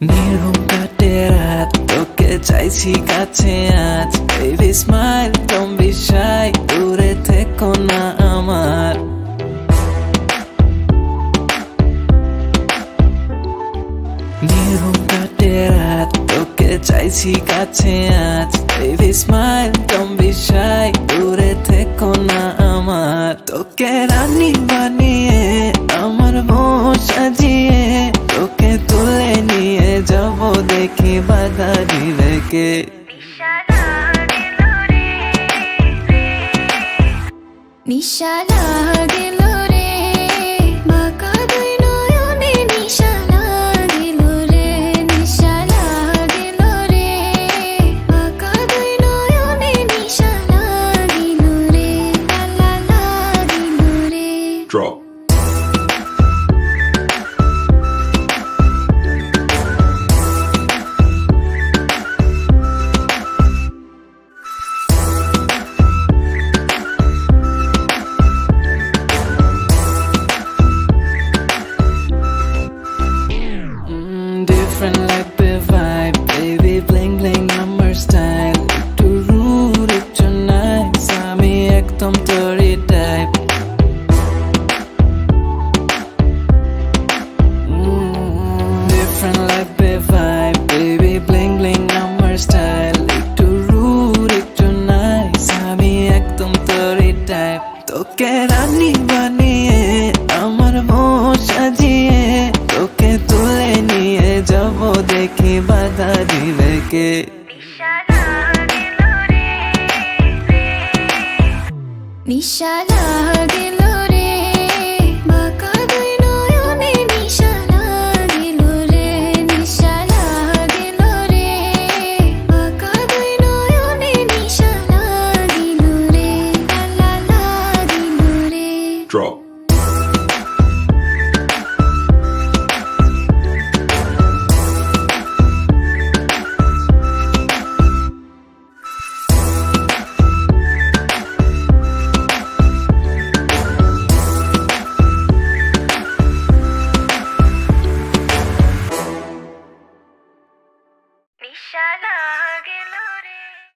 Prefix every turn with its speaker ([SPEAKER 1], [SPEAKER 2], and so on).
[SPEAKER 1] নির্ঘুম কাটে রাত, তোকে চাইছি কাছে আজ। Baby smile, don't be shy, দূরে থেকো না আমার। নির্ঘুম কাটে রাত, তোকে চাইছি কাছে আজ। Baby smile, don't be shy, দূরে থেকো না আমার। তোকে রানী বানিয়ে আমার বউ সাজিয়ে, তোকে তুলে নিয়ে যাব দেখি বাগারি রেখে।
[SPEAKER 2] নিশা লাগিল রে, বাঁকা দুই নয়নে নিশা লাগিল রে, নিশা লাগিল রে, বাঁকা দুই নয়নে নিশা লাগিল রে, লা লাগিল রে।
[SPEAKER 3] Drop.
[SPEAKER 1] Different like the vibe, baby bling bling আমার style. একটু rude, একটু nice, আমি একদম তোরই type. Different like the vibe, baby bling bling আমার style. একটু rude, একটু nice, আমি একদম তোরই type. তোকে রানী বানিয়ে আমার বউ সাজিয়ে, তোকে তুলে নিয়ে যাব দেখি বাগারি রেখে।
[SPEAKER 2] নিশা লাগিল